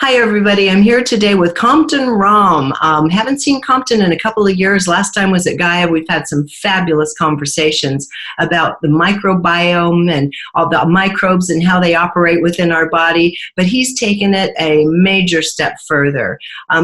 Hi, everybody. I'm here today with Compton Rom. Haven't seen Compton in a couple of years. Last time was at Gaia. We've had some fabulous conversations about the microbiome and all the microbes and how they operate within our body. But he's taken it a major step further.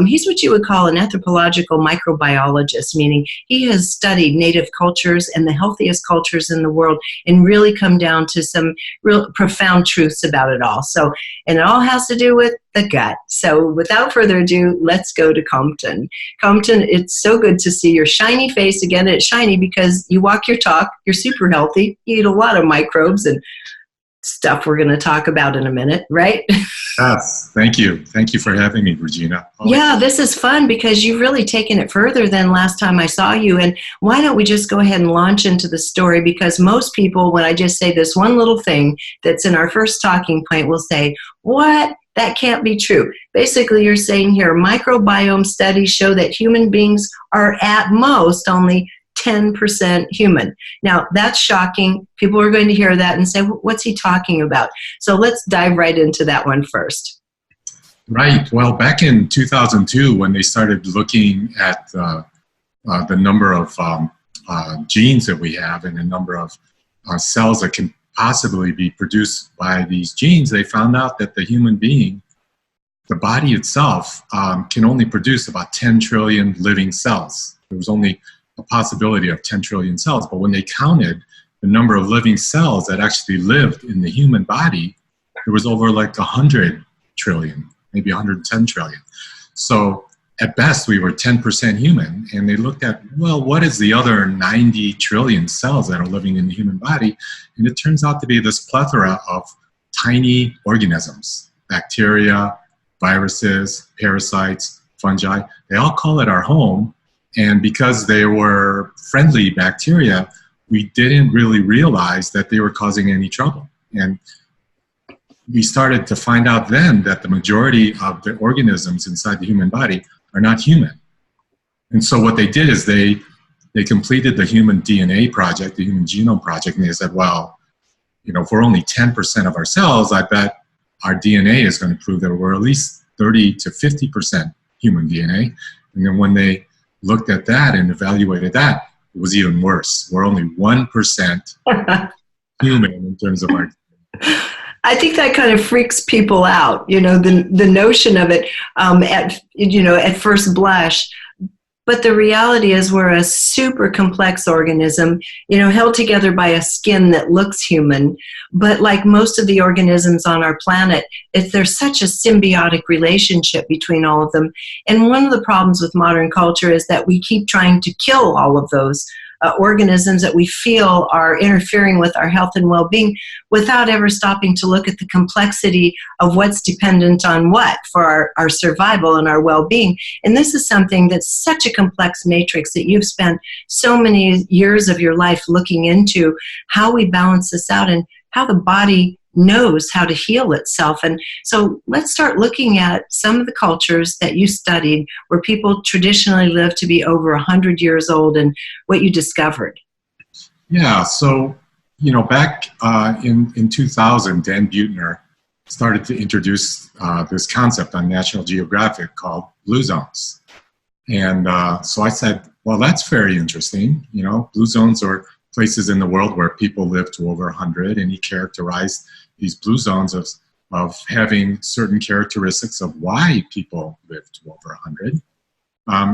He's what you would call an anthropological microbiologist, meaning he has studied native cultures and the healthiest cultures in the world and really come down to some real profound truths about it all. So, and it all has to do with the gut. So without further ado, let's go to Compton. Compton, it's so good to see your shiny face again. It's shiny because you walk your talk, you're super healthy, you eat a lot of microbes and stuff we're going to talk about in a minute, right? Yes, thank you. Thank you for having me, Regina. Yeah, this is fun because you've really taken it further than last time I saw you. And why don't we just go ahead and launch into the story? Because most people, when I just say this one little thing that's in our first talking point, will say, what? That can't be true. Basically, you're saying here, microbiome studies show that human beings are at most only 10% human. Now, that's shocking. People are going to hear that and say, what's he talking about? So let's dive right into that one first. Right. Well, back in 2002, when they started looking at the number of genes that we have and the number of cells that can possibly be produced by these genes, they found out that the human being, the body itself, can only produce about 10 trillion living cells. There was only a possibility of 10 trillion cells, but when they counted the number of living cells that actually lived in the human body, there was over like 100 trillion, maybe 110 trillion. So at best, we were 10% human, and they looked at, well, what is the other 90 trillion cells that are living in the human body? And it turns out to be this plethora of tiny organisms, bacteria, viruses, parasites, fungi. They all call it our home, and because they were friendly bacteria, we didn't really realize that they were causing any trouble. And we started to find out then that the majority of the organisms inside the human body are not human. And so what they did is they completed the human DNA project, the human genome project, and they said, well, you know, if we're only 10% of our cells, I bet our DNA is going to prove that we're at least 30 to 50% human DNA. And then when they looked at that and evaluated that, it was even worse. We're only 1% human in terms of our DNA. I think that kind of freaks people out, you know, the notion of it at first blush. But the reality is we're a super complex organism, you know, held together by a skin that looks human. But like most of the organisms on our planet, there's such a symbiotic relationship between all of them. And one of the problems with modern culture is that we keep trying to kill all of those organisms that we feel are interfering with our health and well-being without ever stopping to look at the complexity of what's dependent on what for our survival and our well-being. And this is something that's such a complex matrix that you've spent so many years of your life looking into how we balance this out and how the body knows how to heal itself. And so let's start looking at some of the cultures that you studied where people traditionally live to be over 100 years old and what you discovered. Yeah, so, you know, back in 2000, Dan Buettner started to introduce this concept on National Geographic called blue zones. And so I said, well, that's very interesting. You know, blue zones are places in the world where people live to over 100, and he characterized these blue zones of having certain characteristics of why people live to over 100.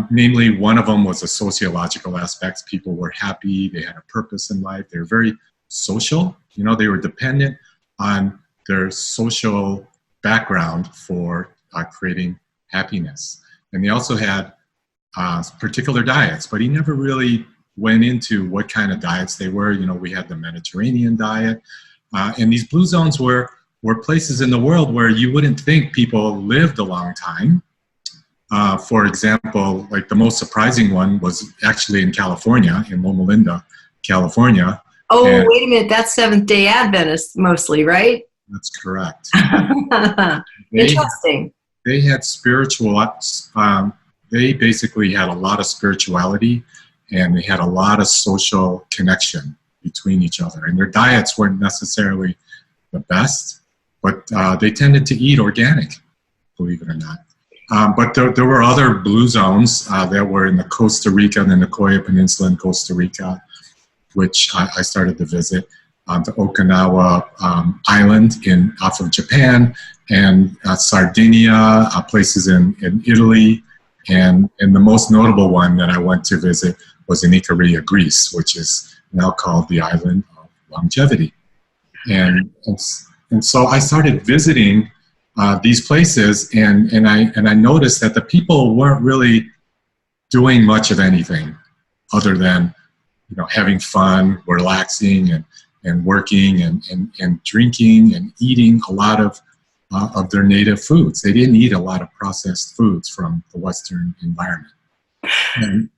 Namely, one of them was the sociological aspects. People were happy, they had a purpose in life, they were very social. You know, they were dependent on their social background for creating happiness. And they also had particular diets, but he never really went into what kind of diets they were. You know, we had the Mediterranean diet. And these blue zones were places in the world where you wouldn't think people lived a long time. For example, like the most surprising one was actually in California, in Loma Linda, California. Oh, and wait a minute. That's Seventh-day Adventists mostly, right? That's correct. Interesting. They had they basically had a lot of spirituality, and they had a lot of social connection between each other. And their diets weren't necessarily the best, but they tended to eat organic. believe it or not. But there were other blue zones that were in the Costa Rica and the Nicoya Peninsula in Costa Rica, which I started to visit. The Okinawa island off of Japan, and Sardinia, places in Italy, and the most notable one that I went to visit was in Ikaria, Greece, which is now called the island of longevity. And so I started visiting these places, and I noticed that the people weren't really doing much of anything other than, having fun, relaxing, and working, and drinking, and eating a lot of their native foods. They didn't eat a lot of processed foods from the Western environment. And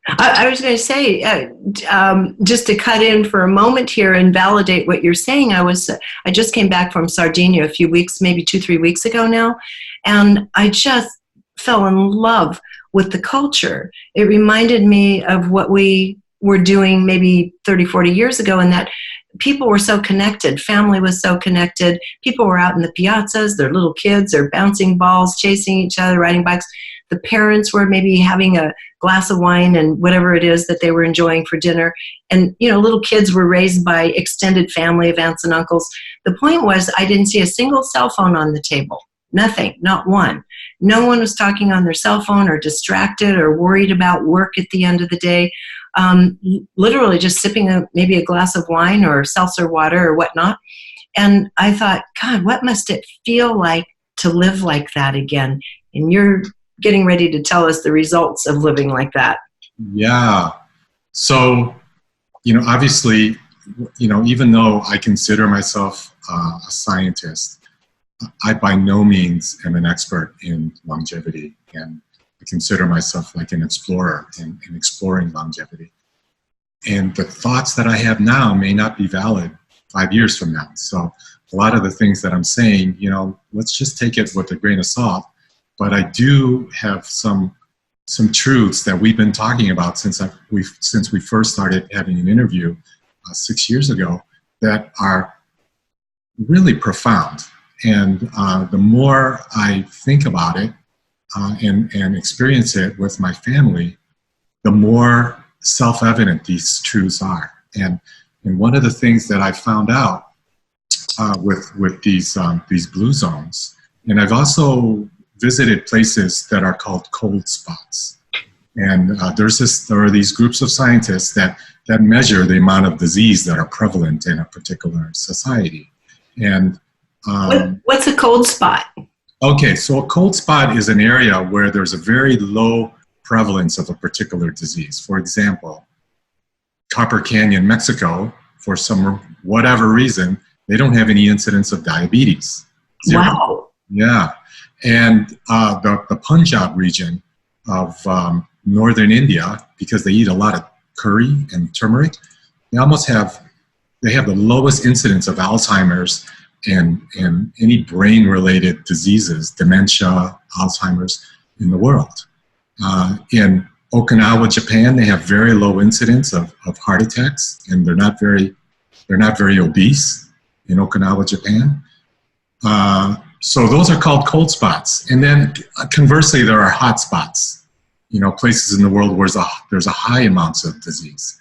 I was going to say, just to cut in for a moment here and validate what you're saying, I just came back from Sardinia a few weeks, maybe 2-3 weeks ago now, and I just fell in love with the culture. It reminded me of what we were doing maybe 30-40 years ago, and that people were so connected. Family was so connected. People were out in the piazzas, their little kids are bouncing balls, chasing each other, riding bikes. The parents were maybe having a glass of wine and whatever it is that they were enjoying for dinner. And, little kids were raised by extended family of aunts and uncles. The point was, I didn't see a single cell phone on the table. Nothing, not one. No one was talking on their cell phone or distracted or worried about work at the end of the day. Literally just sipping maybe a glass of wine or seltzer water or whatnot. And I thought, God, what must it feel like to live like that again? And you're getting ready to tell us the results of living like that. Yeah. So, obviously, even though I consider myself a scientist, I by no means am an expert in longevity, and I consider myself like an explorer in exploring longevity. And the thoughts that I have now may not be valid 5 years from now. So a lot of the things that I'm saying, let's just take it with a grain of salt. But I do have some truths that we've been talking about since we first started having an interview 6 years ago that are really profound. And the more I think about it and experience it with my family, the more self-evident these truths are. And one of the things that I found out with these blue zones, and I've also visited places that are called cold spots. And there are these groups of scientists that measure the amount of disease that are prevalent in a particular society. And what's a cold spot? Okay, so a cold spot is an area where there's a very low prevalence of a particular disease. For example, Copper Canyon, Mexico, for whatever reason, they don't have any incidence of diabetes. Zero. Wow. Yeah. And the Punjab region of northern India, because they eat a lot of curry and turmeric, they have the lowest incidence of Alzheimer's and any brain-related diseases, dementia, Alzheimer's, in the world. In Okinawa, Japan, they have very low incidence of heart attacks, and they're not very obese in Okinawa, Japan. So those are called cold spots. And then conversely, there are hot spots, places in the world where there's a high amounts of disease.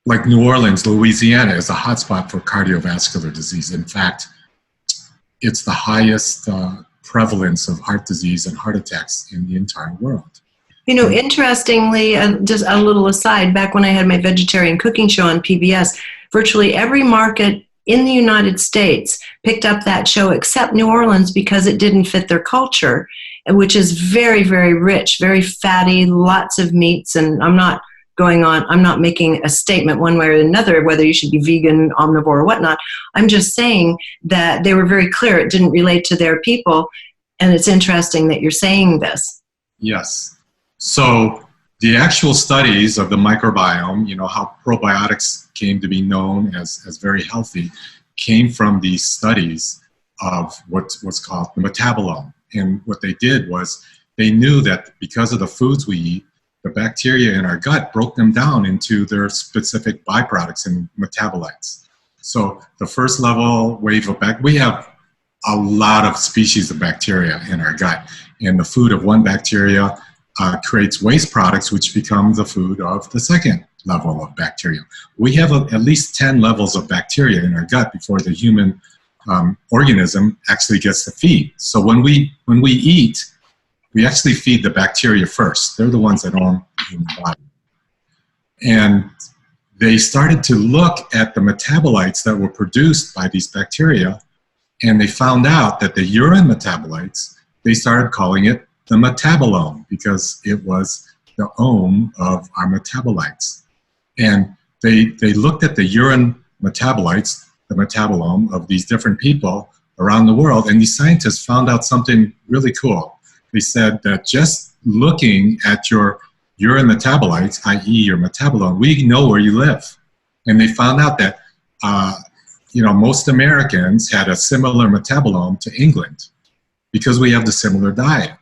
Like New Orleans, Louisiana is a hot spot for cardiovascular disease. In fact, it's the highest prevalence of heart disease and heart attacks in the entire world. Interestingly, just a little aside, back when I had my vegetarian cooking show on PBS, virtually every market in the United States picked up that show except New Orleans because it didn't fit their culture, which is very, very rich, very fatty, lots of meats. And I'm not making a statement one way or another whether you should be vegan, omnivore, or whatnot. I'm just saying that they were very clear it didn't relate to their people. And it's interesting that you're saying this. Yes. So the actual studies of the microbiome, how probiotics came to be known as very healthy, came from these studies of what's called the metabolome. And what they did was they knew that because of the foods we eat, the bacteria in our gut broke them down into their specific byproducts and metabolites. So the first level wave of we have a lot of species of bacteria in our gut. And the food of one bacteria creates waste products, which become the food of the second level of bacteria. We have at least 10 levels of bacteria in our gut before the human organism actually gets to feed. So when we eat, we actually feed the bacteria first. They're the ones that own the human body. And they started to look at the metabolites that were produced by these bacteria, and they found out that the urine metabolites, they started calling it the metabolome because it was the ohm of our metabolites. And they looked at the urine metabolites, the metabolome of these different people around the world, and these scientists found out something really cool. They said that just looking at your urine metabolites, i.e. your metabolome, we know where you live. And they found out that most Americans had a similar metabolome to England because we have the similar diet.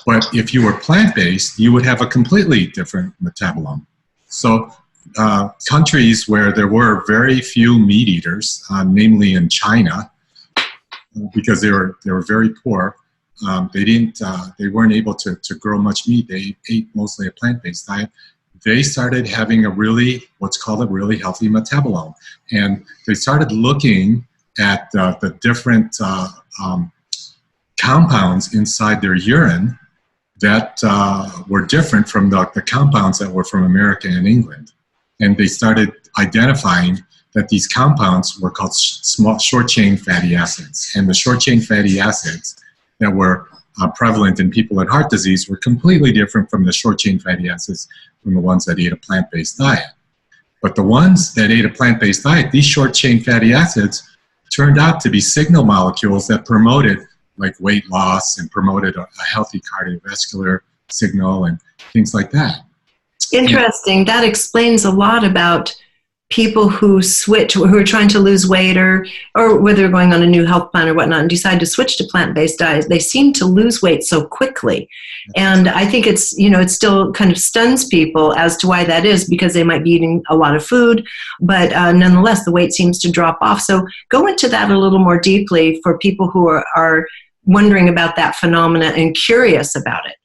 But if you were plant-based, you would have a completely different metabolome. So countries where there were very few meat eaters, namely in China, because they were very poor, they weren't able to grow much meat. They ate mostly a plant-based diet. They started having what's called a really healthy metabolome. And they started looking at the different compounds inside their urine that were different from the compounds that were from America and England. And they started identifying that these compounds were called short-chain fatty acids. And the short-chain fatty acids that were prevalent in people with heart disease were completely different from the short-chain fatty acids from the ones that ate a plant-based diet. But the ones that ate a plant-based diet, these short-chain fatty acids turned out to be signal molecules that promoted like weight loss and promoted a healthy cardiovascular signal and things like that. Interesting. That explains a lot about people who are trying to lose weight or whether they're going on a new health plan or whatnot and decide to switch to plant-based diets. They seem to lose weight so quickly. And I think it still kind of stuns people as to why that is, because they might be eating a lot of food, but nonetheless, the weight seems to drop off. So go into that a little more deeply for people who are wondering about that phenomena and curious about it.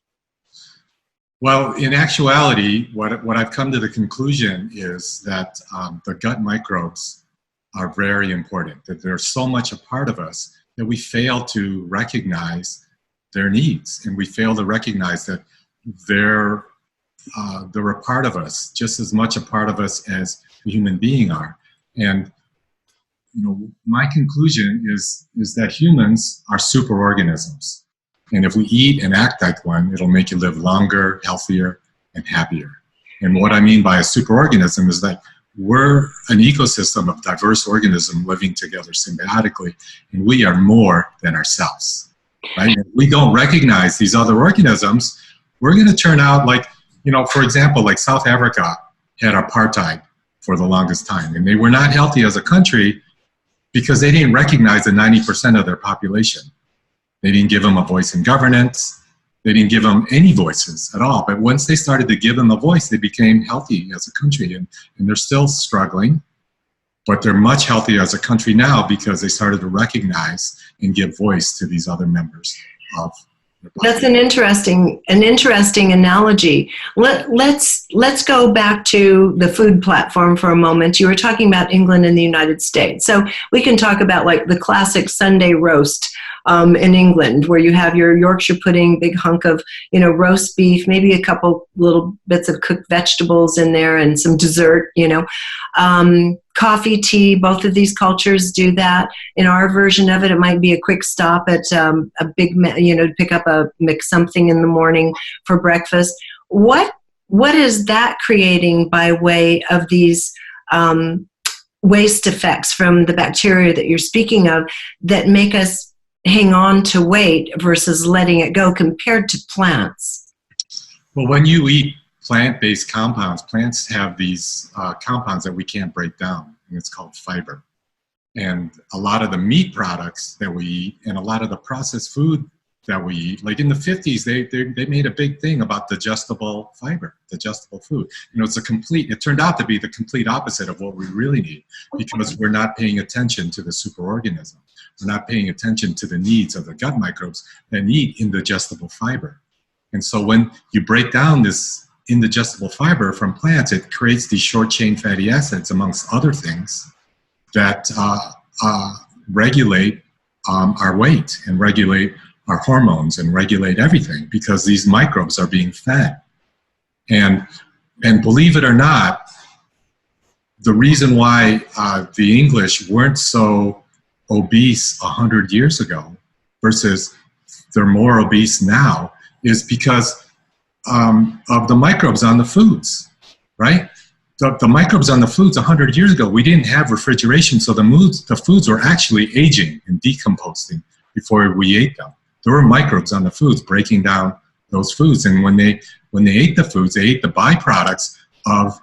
Well, in actuality, what I've come to the conclusion is that the gut microbes are very important, that they're so much a part of us that we fail to recognize their needs, and we fail to recognize that they're a part of us, just as much a part of us as a human being are. And my conclusion is that humans are superorganisms. And if we eat and act like one, it'll make you live longer, healthier, and happier. And what I mean by a superorganism is that we're an ecosystem of diverse organisms living together symbiotically, and we are more than ourselves, right? If we don't recognize these other organisms, we're going to turn out like, for example, like South Africa had apartheid for the longest time, and they were not healthy as a country because they didn't recognize the 90% of their population. They didn't give them a voice in governance. They didn't give them any voices at all. But once they started to give them a voice, they became healthy as a country. And they're still struggling, but they're much healthier as a country now because they started to recognize and give voice to these other members of their population. That's an interesting analogy. Let's go back to the food platform for a moment. You were talking about England and the United States. So we can talk about like the classic Sunday roast in England, where you have your Yorkshire pudding, big hunk of, roast beef, maybe a couple little bits of cooked vegetables in there and some dessert, coffee, tea, both of these cultures do that. In our version of it, it might be a quick stop at a big, pick up a McSomething in the morning for breakfast. What is that creating by way of these waste effects from the bacteria that you're speaking of that make us hang on to weight versus letting it go compared to plants? Well, when you eat plant-based compounds, plants have these compounds that we can't break down, and it's called fiber. And a lot of the meat products that we eat and a lot of the processed food that we eat, like in the 50s, they made a big thing about digestible fiber, digestible food. It turned out to be the complete opposite of what we really need because we're not paying attention to the superorganism. we're not paying attention to the needs of the gut microbes that need indigestible fiber. And so when you break down this indigestible fiber from plants, it creates these short-chain fatty acids, amongst other things, that regulate our weight and regulate our hormones and regulate everything, because these microbes are being fed. And believe it or not, the reason why the English weren't so obese 100 years ago versus they're more obese now is because of the microbes on the foods, right? The microbes on the foods 100 years ago, we didn't have refrigeration, so the foods were actually aging and decomposing before we ate them. There were microbes on the foods breaking down those foods, and when they ate the foods, they ate the byproducts of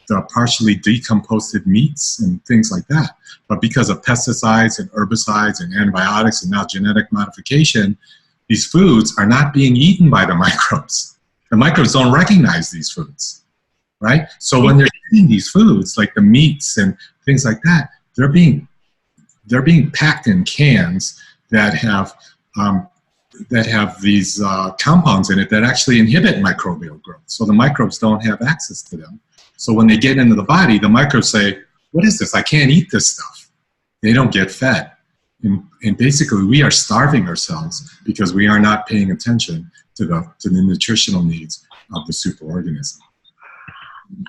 the partially decomposed meats and things like that. But because of pesticides and herbicides and antibiotics and now genetic modification, these foods are not being eaten by the microbes. The microbes don't recognize these foods, right? So when they're eating these foods, like the meats and things like that, they're being packed in cans that have these compounds in it that actually inhibit microbial growth. So the microbes don't have access to them. So when they get into the body, the microbes say, what is this? I can't eat this stuff. They don't get fed. And basically, we are starving ourselves because we are not paying attention to the nutritional needs of the superorganism.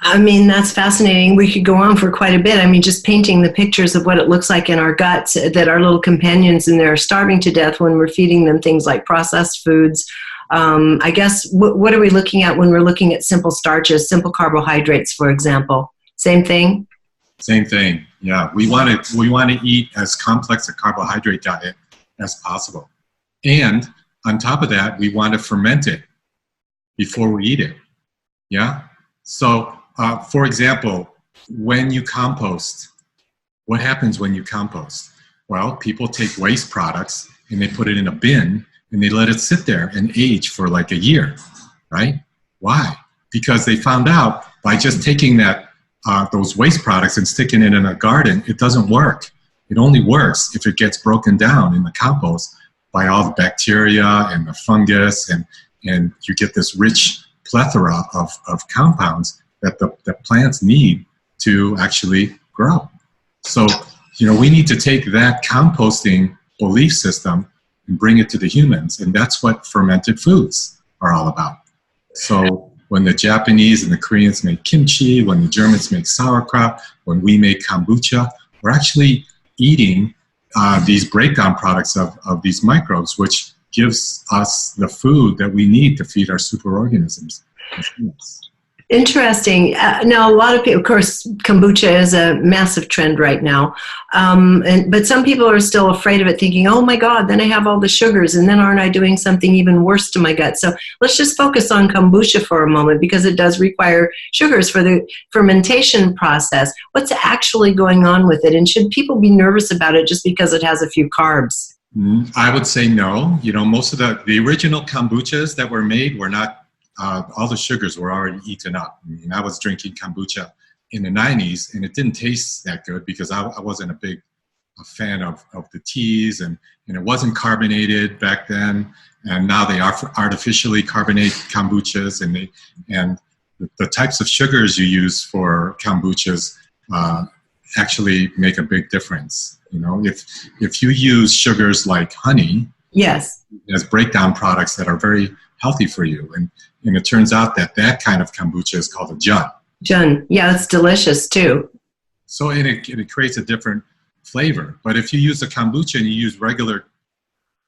I mean, that's fascinating. We could go on for quite a bit. I mean, just painting the pictures of what it looks like in our guts, that our little companions in there are starving to death when we're feeding them things like processed foods. I guess, what are we looking at when we're looking at simple starches, simple carbohydrates, for example? Same thing? Same thing, yeah. We want to eat as complex a carbohydrate diet as possible. And on top of that, we want to ferment it before we eat it, yeah? So, for example, when you compost, what happens when you compost? Well, people take waste products and they put it in a bin and they let it sit there and age for like a year, right? Why? Because they found out by just taking those waste products and sticking it in a garden, it doesn't work. It only works if it gets broken down in the compost by all the bacteria and the fungus, and you get this rich plethora of compounds that the plants need to actually grow. So, we need to take that composting belief system and bring it to the humans, and that's what fermented foods are all about. So when the Japanese and the Koreans make kimchi, when the Germans make sauerkraut, when we make kombucha, we're actually eating these breakdown products of these microbes, which gives us the food that we need to feed our superorganisms. Interesting. Now, a lot of people, of course, kombucha is a massive trend right now. But some people are still afraid of it, thinking, oh my God, then I have all the sugars, and then aren't I doing something even worse to my gut? So let's just focus on kombucha for a moment, because it does require sugars for the fermentation process. What's actually going on with it? And should people be nervous about it just because it has a few carbs? I would say no. Most of the original kombuchas that were made were not, all the sugars were already eaten up. I mean, I was drinking kombucha in the 90s, and it didn't taste that good because I wasn't a fan of the teas, and it wasn't carbonated back then. And now they artificially carbonate kombuchas, and the types of sugars you use for kombuchas actually make a big difference. If you use sugars like honey, yes, as breakdown products that are very healthy for you, and it turns out that kind of kombucha is called a jun. Jun, yeah, it's delicious too. So it creates a different flavor. But if you use a kombucha and you use regular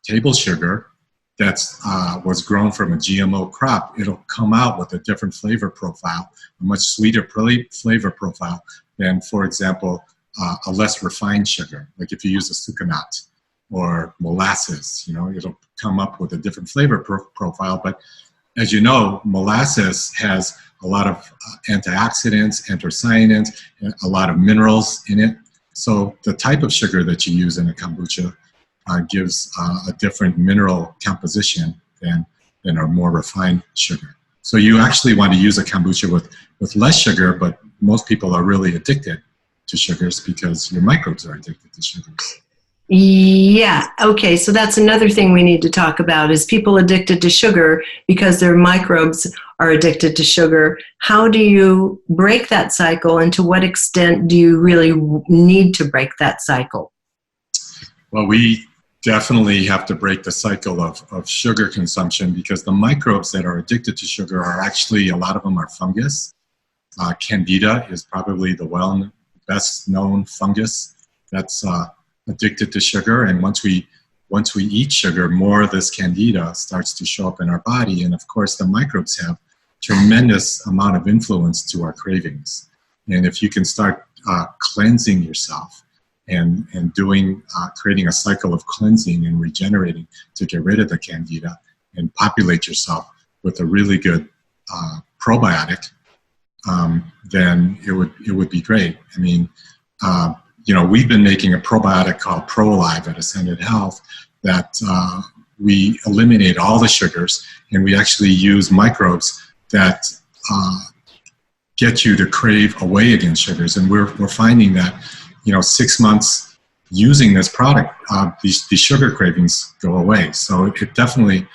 table sugar that's was grown from a GMO crop, it'll come out with a different flavor profile, a much sweeter flavor profile than, for example, a less refined sugar. Like if you use a sucanat or molasses, it'll come up with a different flavor profile. But as you know, molasses has a lot of antioxidants, anthocyanins, a lot of minerals in it. So the type of sugar that you use in a kombucha gives a different mineral composition than a more refined sugar. So you actually want to use a kombucha with less sugar, but most people are really addicted to sugars because your microbes are addicted to sugars. Yeah. Okay. So that's another thing we need to talk about is people addicted to sugar because their microbes are addicted to sugar. How do you break that cycle, and to what extent do you really need to break that cycle? Well, we definitely have to break the cycle of sugar consumption, because the microbes that are addicted to sugar are actually, a lot of them are fungus. Candida is probably the best known fungus that's addicted to sugar. And once we eat sugar, more of this candida starts to show up in our body. And of course, the microbes have tremendous amount of influence to our cravings. And if you can start cleansing yourself and creating a cycle of cleansing and regenerating to get rid of the candida and populate yourself with a really good probiotic, then it would be great. I mean, we've been making a probiotic called ProAlive at Ascended Health that we eliminate all the sugars, and we actually use microbes that get you to crave away against sugars. And we're finding that, 6 months using this product, these sugar cravings go away. So it definitely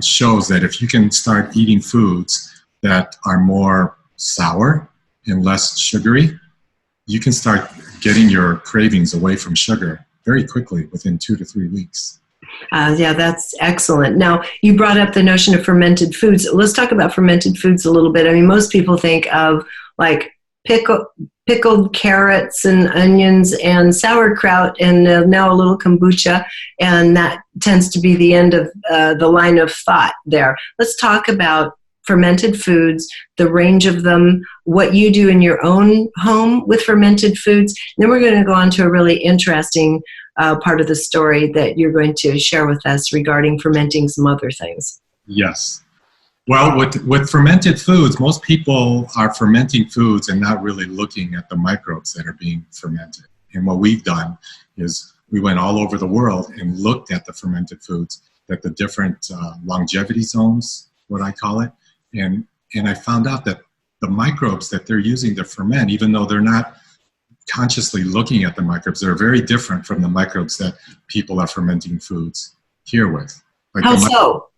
shows that if you can start eating foods that are more sour and less sugary, you can start getting your cravings away from sugar very quickly within 2 to 3 weeks. Yeah, that's excellent. Now, you brought up the notion of fermented foods. Let's talk about fermented foods a little bit. I mean, most people think of like pickled carrots and onions and sauerkraut and now a little kombucha, and that tends to be the end of the line of thought there. Let's talk about fermented foods, the range of them, what you do in your own home with fermented foods. And then we're going to go on to a really interesting part of the story that you're going to share with us regarding fermenting some other things. Yes. Well, with fermented foods, most people are fermenting foods and not really looking at the microbes that are being fermented. And what we've done is we went all over the world and looked at the fermented foods, at the different longevity zones, what I call it. And I found out that the microbes that they're using to ferment, even though they're not consciously looking at the microbes, they're very different from the microbes that people are fermenting foods here with. Like how so?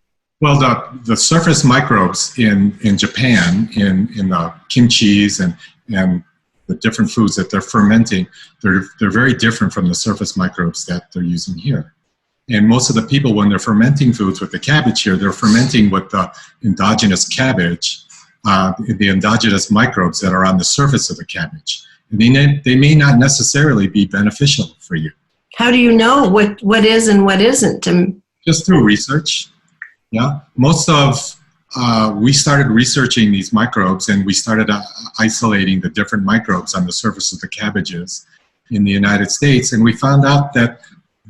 Well, the surface microbes in Japan, in the kimchis and the different foods that they're fermenting, they're very different from the surface microbes that they're using here. And most of the people, when they're fermenting foods with the cabbage here, they're fermenting with the endogenous cabbage, the endogenous microbes that are on the surface of the cabbage. And they may not necessarily be beneficial for you. How do you know what is and what isn't? Just through research. Yeah, we started researching these microbes, and we started isolating the different microbes on the surface of the cabbages in the United States, and we found out that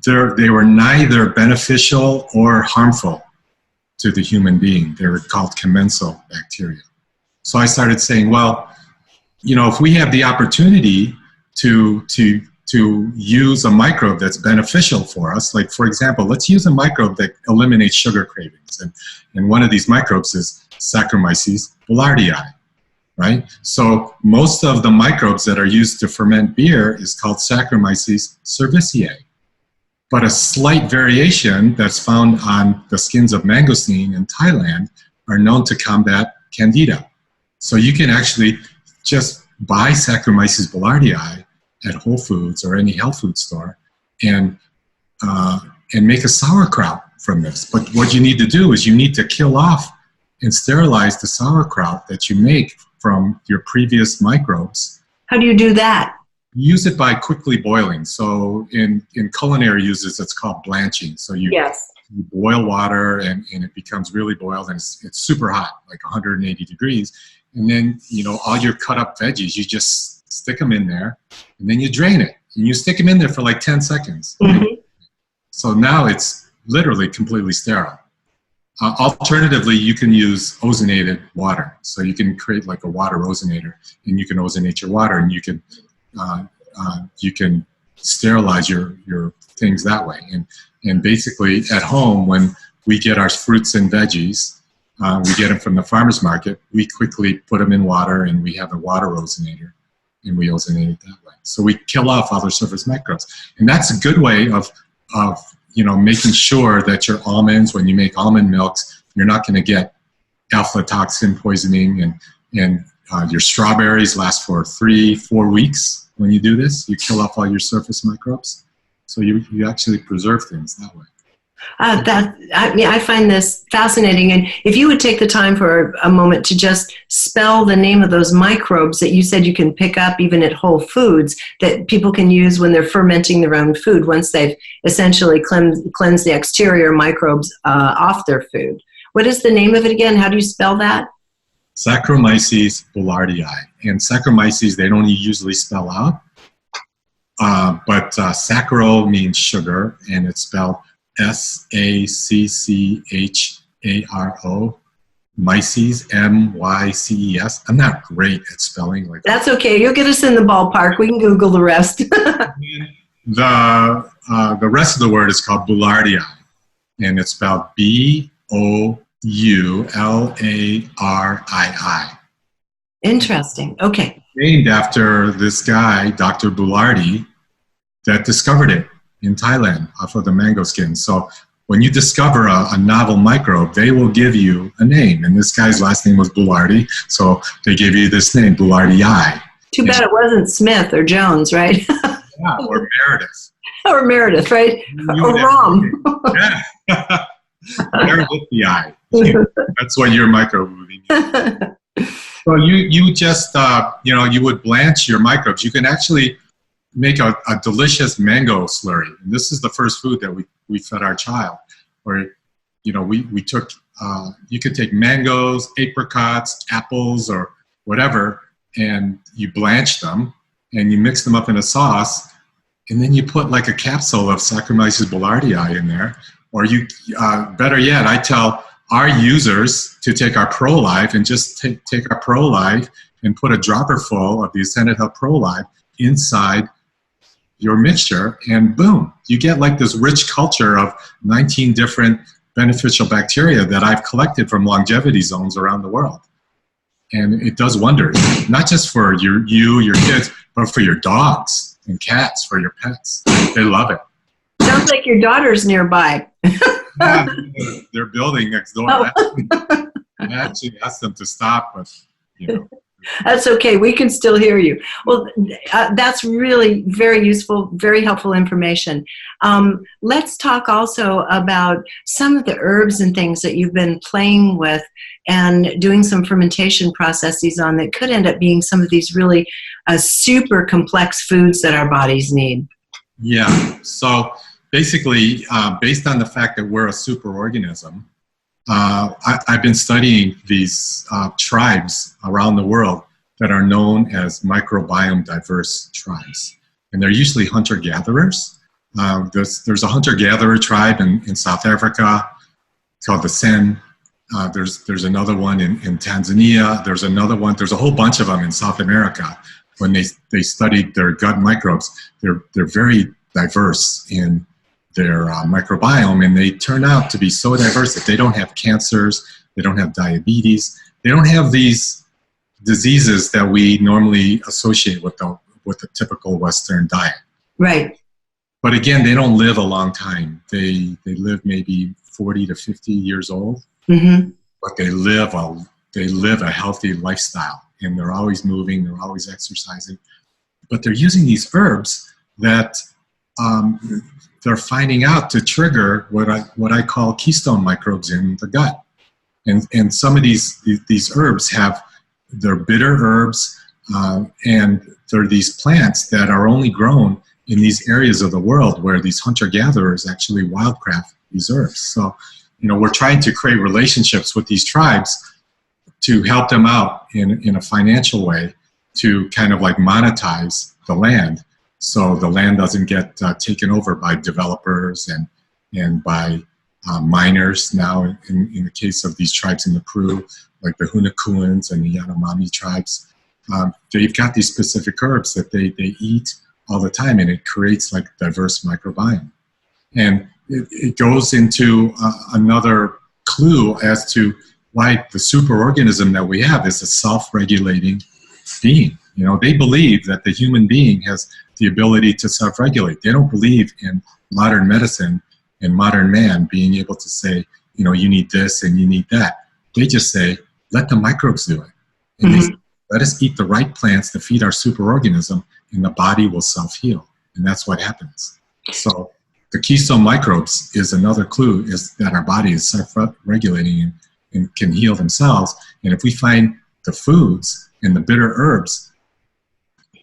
they were neither beneficial or harmful to the human being. They were called commensal bacteria. So I started saying, well, if we have the opportunity to use a microbe that's beneficial for us, like for example, let's use a microbe that eliminates sugar cravings. And one of these microbes is Saccharomyces boulardii, right? So most of the microbes that are used to ferment beer is called Saccharomyces cerevisiae. But a slight variation that's found on the skins of mangosteen in Thailand are known to combat candida. So you can actually just buy Saccharomyces boulardii at Whole Foods or any health food store and make a sauerkraut from this. But what you need to do is you need to kill off and sterilize the sauerkraut that you make from your previous microbes. How do you do that? Use it by quickly boiling. So in culinary uses, it's called blanching. So you boil water and it becomes really boiled, and it's super hot, like 180 degrees. And then, all your cut up veggies, you just stick them in there, and then you drain it. And you stick them in there for like 10 seconds. Mm-hmm. So now it's literally completely sterile. Alternatively, you can use ozonated water. So you can create like a water ozonator, and you can ozonate your water, and you can sterilize your things that way. And basically at home, when we get our fruits and veggies, we get them from the farmer's market, we quickly put them in water, and we have a water ozonator. and we ozonate it that way. So we kill off other surface microbes. And that's a good way of making sure that your almonds, when you make almond milks, you're not going to get aflatoxin poisoning, and your strawberries last for 3-4 weeks. When you do this, you kill off all your surface microbes. So you actually preserve things that way. I find this fascinating. And if you would take the time for a moment to just spell the name of those microbes that you said you can pick up even at Whole Foods that people can use when they're fermenting their own food once they've essentially cleansed the exterior microbes off their food. What is the name of it again? How do you spell that? Saccharomyces boulardii. And Saccharomyces, they don't usually spell out. But saccharol means sugar, and it's spelled S-A-C-C-H-A-R-O. Myces, M-Y-C-E-S. I'm not great at spelling like that. That's okay. You'll get us in the ballpark. We can Google the rest. The rest of the word is called boulardii, and it's spelled B-O-U-L-A-R-I-I. Interesting. Okay. Named after this guy, Dr. Boulardi, that discovered it in Thailand off of the mango skin. So when you discover a novel microbe, they will give you a name. And this guy's last name was Boulardi, so they gave you this name, Boulardii. Too bad it wasn't Smith or Jones, right? Yeah, or Meredith. Or Meredith, right? Or Rom. Yeah. Meredithii. That's what your microbe would be. So you just, you would blanch your microbes. You can actually make a delicious mango slurry. And this is the first food that we fed our child. Where, we took, you could take mangoes, apricots, apples, or whatever, and you blanch them, and you mix them up in a sauce, and then you put like a capsule of Saccharomyces boulardii in there. Or you, better yet, I tell our users to take our ProLife and just take our ProLife and put a dropper full of the Ascended Health ProLife inside your mixture, and boom, you get like this rich culture of 19 different beneficial bacteria that I've collected from longevity zones around the world. And it does wonders, not just for your kids, but for your dogs and cats, for your pets. They love it. Sounds like your daughter's nearby. Yeah, they're building next door. Oh. I actually asked them to stop, but That's okay. We can still hear you. Well, that's really very useful, very helpful information. Let's talk also about some of the herbs and things that you've been playing with and doing some fermentation processes on that could end up being some of these really super complex foods that our bodies need. Yeah. So basically, based on the fact that we're a superorganism, I've been studying these tribes around the world that are known as microbiome diverse tribes. And they're usually hunter-gatherers. There's a hunter-gatherer tribe in South Africa called the Sen. There's another one in Tanzania. There's another one. There's a whole bunch of them in South America. When they studied their gut microbes, they're very diverse in their microbiome, and they turn out to be so diverse that they don't have cancers, they don't have diabetes, they don't have these diseases that we normally associate with the typical Western diet. Right. But again, they don't live a long time. They live maybe 40 to 50 years old, but they live a healthy lifestyle, and they're always moving, they're always exercising, but they're using these herbs that they're finding out to trigger what I call keystone microbes in the gut. And some of these herbs they're bitter herbs, and they're these plants that are only grown in these areas of the world where these hunter-gatherers actually wildcraft these herbs. So, we're trying to create relationships with these tribes to help them out in a financial way to kind of like monetize the land, so the land doesn't get taken over by developers and by miners. Now, in the case of these tribes in the Peru, like the Hunakuans and the Yanomami tribes, they've got these specific herbs that they eat all the time, and it creates like diverse microbiome. And it goes into another clue as to why the superorganism that we have is a self-regulating being. You know, they believe that the human being has the ability to self-regulate. They don't believe in modern medicine and modern man being able to say, you know, you need this and you need that. They just say, let the microbes do it. And they say, let us eat the right plants to feed our superorganism, and the body will self-heal. And that's what happens. So the keystone microbes is another clue, is that our body is self-regulating and can heal themselves. And if we find the foods and the bitter herbs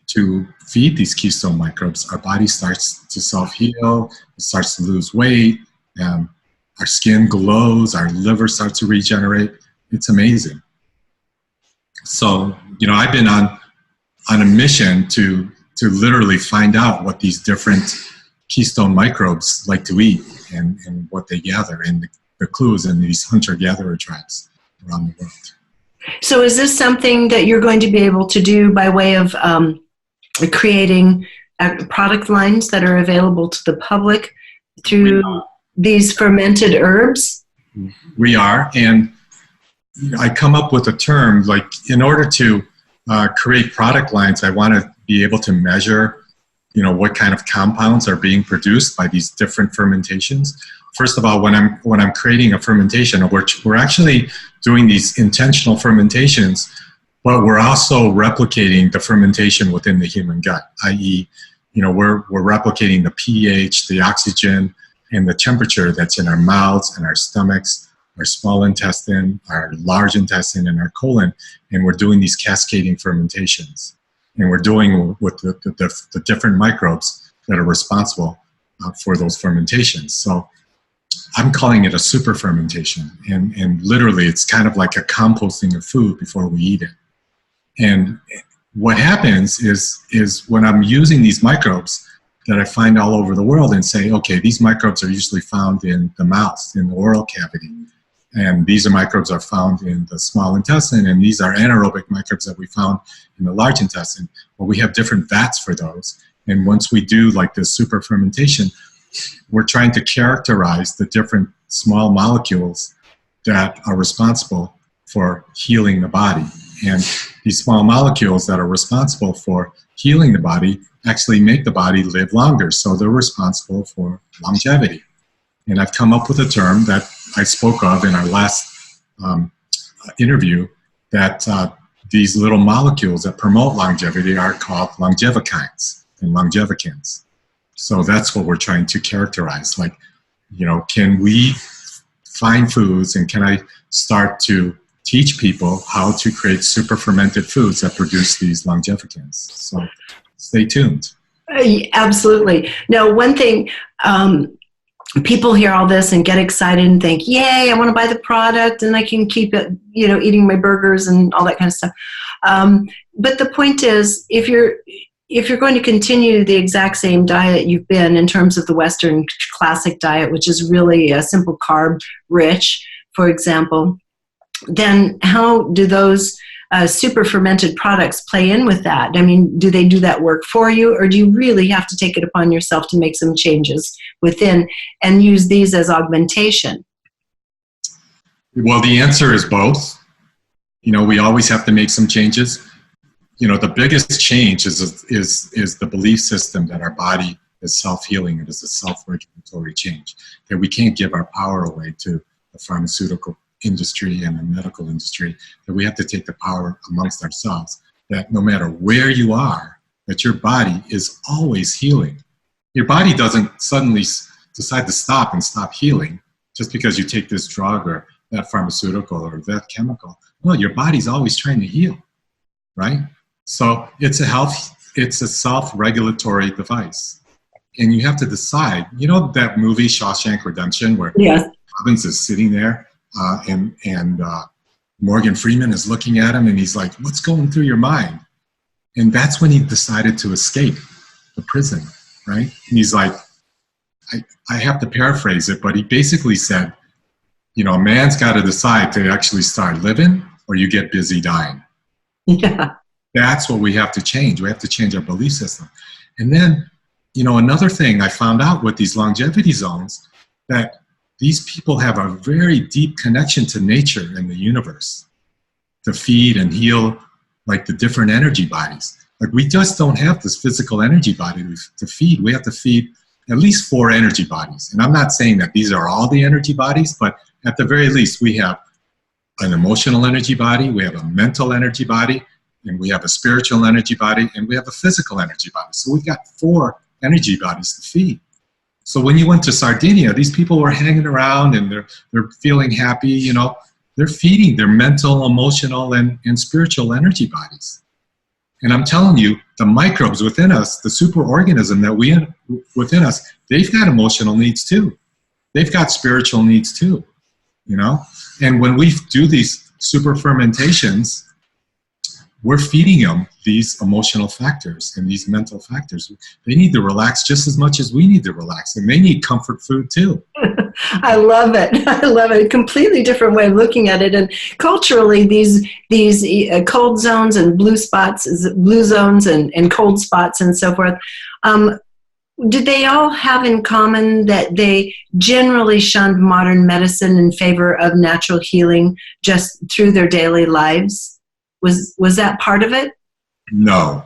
to feed these keystone microbes, our body starts to self-heal, it starts to lose weight, our skin glows, our liver starts to regenerate. It's amazing. So, you know, I've been on a mission to literally find out what these different keystone microbes like to eat and what they gather, and the clues in these hunter-gatherer tribes around the world. So is this something that you're going to be able to do by way of creating product lines that are available to the public through these fermented herbs? We are, and I come up with a term, like in order to create product lines, I want to be able to measure, you know, what kind of compounds are being produced by these different fermentations. First of all, when I'm creating a fermentation, we're actually doing these intentional fermentations, but we're also replicating the fermentation within the human gut, i.e., you know, we're replicating the pH, the oxygen, and the temperature that's in our mouths and our stomachs, our small intestine, our large intestine, and our colon, and we're doing these cascading fermentations. And we're doing with the different microbes that are responsible for those fermentations. So I'm calling it a super fermentation, and literally it's kind of like a composting of food before we eat it. And what happens is when I'm using these microbes that I find all over the world and say, okay, these microbes are usually found in the mouth, in the oral cavity. And these microbes are found in the small intestine, and these are anaerobic microbes that we found in the large intestine. Well, we have different vats for those. And once we do like this super fermentation, we're trying to characterize the different small molecules that are responsible for healing the body. And these small molecules that are responsible for healing the body actually make the body live longer. So they're responsible for longevity. And I've come up with a term that I spoke of in our last interview, that these little molecules that promote longevity are called longevokines and longevicans. So that's what we're trying to characterize. Like, you know, can we find foods, and can I start to teach people how to create super fermented foods that produce these longevicans? So stay tuned. Absolutely. Now, one thing, people hear all this and get excited and think, yay, I want to buy the product and I can keep it, you know, eating my burgers and all that kind of stuff. But the point is, if you're going to continue the exact same diet you've been in terms of the Western classic diet, which is really a simple carb rich, for example, then how do those super fermented products play in with that? I mean, do they do that work for you, or do you really have to take it upon yourself to make some changes within and use these as augmentation? Well, the answer is both. You know, we always have to make some changes. You know, the biggest change is the belief system that our body is self-healing. It is a self-regulatory change, that we can't give our power away to the pharmaceutical industry and the medical industry, that we have to take the power amongst ourselves, that no matter where you are, that your body is always healing. Your body doesn't suddenly decide to stop healing just because you take this drug or that pharmaceutical or that chemical. No, your body's always trying to heal, right? So it's a self-regulatory device. And you have to decide, you know, that movie Shawshank Redemption, where Robbins is sitting there and Morgan Freeman is looking at him and he's like, what's going through your mind? And that's when he decided to escape the prison, right? And he's like, I have to paraphrase it, but he basically said, you know, a man's got to decide to actually start living, or you get busy dying. Yeah. That's what we have to change. We have to change our belief system. And then, you know, another thing I found out with these longevity zones, that these people have a very deep connection to nature and the universe to feed and heal like the different energy bodies. Like we just don't have this physical energy body to feed. We have to feed at least 4 energy bodies. And I'm not saying that these are all the energy bodies, but at the very least, we have an emotional energy body, we have a mental energy body, and we have a spiritual energy body, and we have a physical energy body. So we've got 4 energy bodies to feed. So when you went to Sardinia, these people were hanging around and they're feeling happy, you know, they're feeding their mental, emotional, and spiritual energy bodies. And I'm telling you, the microbes within us, the superorganism that we within us, they've got emotional needs too. They've got spiritual needs too, you know? And when we do these super fermentations, we're feeding them these emotional factors and these mental factors. They need to relax just as much as we need to relax, and they need comfort food too. I love it. I love it. A completely different way of looking at it. And culturally, these cold zones and blue zones and cold spots and so forth, did they all have in common that they generally shunned modern medicine in favor of natural healing just through their daily lives? Was that part of it? No,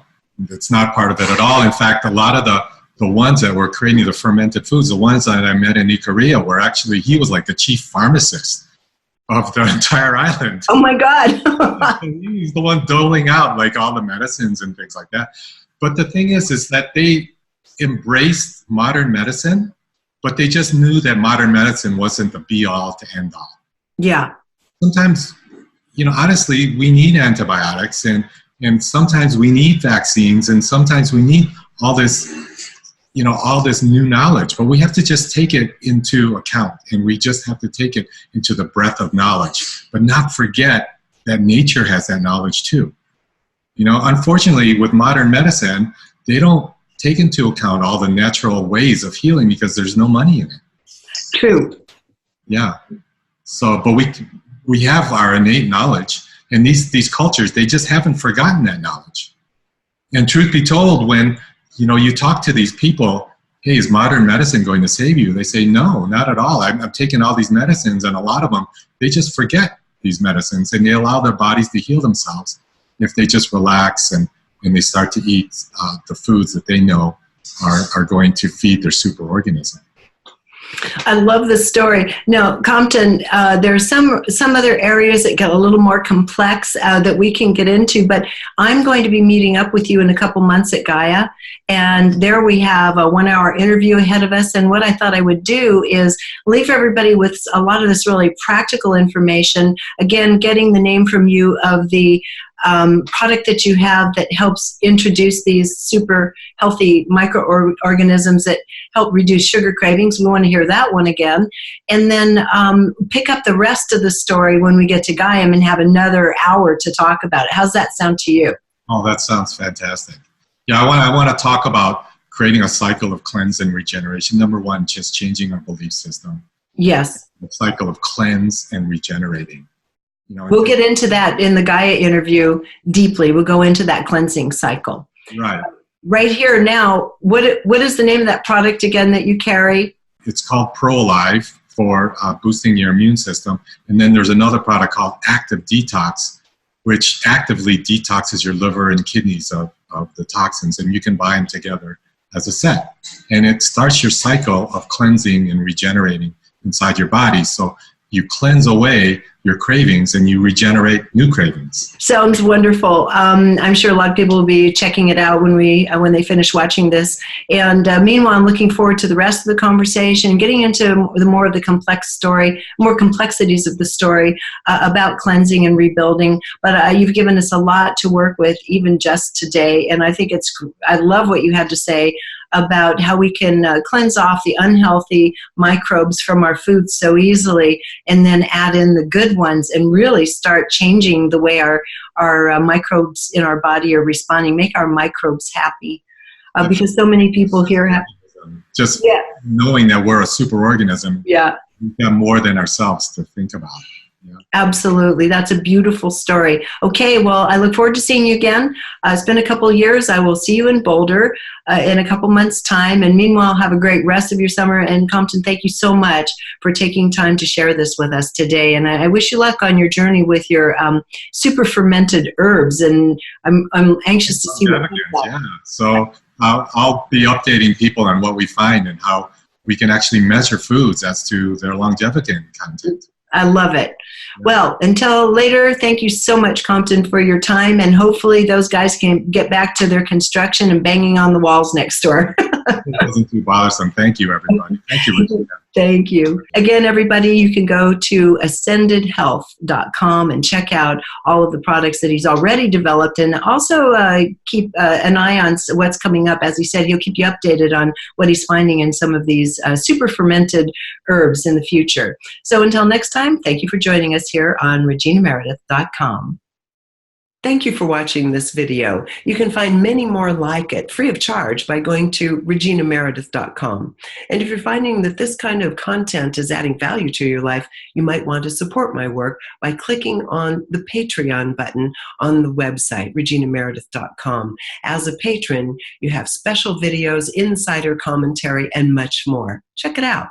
it's not part of it at all. In fact, a lot of the ones that were creating the fermented foods, the ones that I met in Ikaria were actually, he was like the chief pharmacist of the entire island. Oh my God. He's the one doling out like all the medicines and things like that. But the thing is that they embraced modern medicine, but they just knew that modern medicine wasn't the be all to end all. Yeah. Sometimes, you know, honestly, we need antibiotics and sometimes we need vaccines and sometimes we need all this, you know, all this new knowledge, but we have to just take it into account, and we just have to take it into the breadth of knowledge, but not forget that nature has that knowledge too. You know, unfortunately, with modern medicine, they don't take into account all the natural ways of healing because there's no money in it. True. Yeah. So, but we have our innate knowledge, and these cultures, they just haven't forgotten that knowledge. And truth be told, when you know you talk to these people, hey, is modern medicine going to save you? They say, no, not at all. I'm taking all these medicines, and a lot of them, they just forget these medicines, and they allow their bodies to heal themselves if they just relax and they start to eat the foods that they know are going to feed their superorganism. I love this story. Now, Compton, there are some other areas that get a little more complex that we can get into, but I'm going to be meeting up with you in a couple months at Gaia, and there we have a 1-hour interview ahead of us, and what I thought I would do is leave everybody with a lot of this really practical information. Again, getting the name from you of the product that you have that helps introduce these super healthy microorganisms that help reduce sugar cravings. We want to hear that one again. And then pick up the rest of the story when we get to Gaia and have another hour to talk about it. How's that sound to you? Oh, that sounds fantastic. Yeah, I want to talk about creating a cycle of cleanse and regeneration. Number one, just changing our belief system. Yes. The cycle of cleanse and regenerating. You know, we'll get into that in the Gaia interview deeply. We'll go into that cleansing cycle. Right. Right here now, what is the name of that product again that you carry? It's called Pro-Alive for boosting your immune system. And then there's another product called Active Detox, which actively detoxes your liver and kidneys of the toxins. And you can buy them together as a set. And it starts your cycle of cleansing and regenerating inside your body. So you cleanse away your cravings and you regenerate new cravings. Sounds wonderful. I'm sure a lot of people will be checking it out when they finish watching this. And meanwhile, I'm looking forward to the rest of the conversation, getting into the more of the complex story, more complexities of the story about cleansing and rebuilding. But you've given us a lot to work with even just today. And I think I love what you had to say about how we can cleanse off the unhealthy microbes from our food so easily, and then add in the good ones and really start changing the way our microbes in our body are responding, make our microbes happy. Because so many people here have... Knowing that we're a superorganism, yeah, we've got more than ourselves to think about. Yeah. Absolutely. That's a beautiful story. Okay, well, I look forward to seeing you again. It's been a couple of years. I will see you in Boulder in a couple months' time. And meanwhile, have a great rest of your summer. And Compton, thank you so much for taking time to share this with us today. And I wish you luck on your journey with your super fermented herbs. And I'm anxious to see what comes up. Yeah. So I'll be updating people on what we find and how we can actually measure foods as to their longevity and content. I love it. Well, until later, thank you so much, Compton, for your time. And hopefully those guys can get back to their construction and banging on the walls next door. It wasn't too bothersome. Thank you, everybody. Thank you, Regina. Thank you. Again, everybody, you can go to ascendedhealth.com and check out all of the products that he's already developed, and also keep an eye on what's coming up. As he said, he'll keep you updated on what he's finding in some of these super fermented herbs in the future. So until next time, thank you for joining us here on reginameredith.com. Thank you for watching this video. You can find many more like it free of charge by going to reginameredith.com. And if you're finding that this kind of content is adding value to your life, you might want to support my work by clicking on the Patreon button on the website, reginameredith.com. As a patron, you have special videos, insider commentary, and much more. Check it out.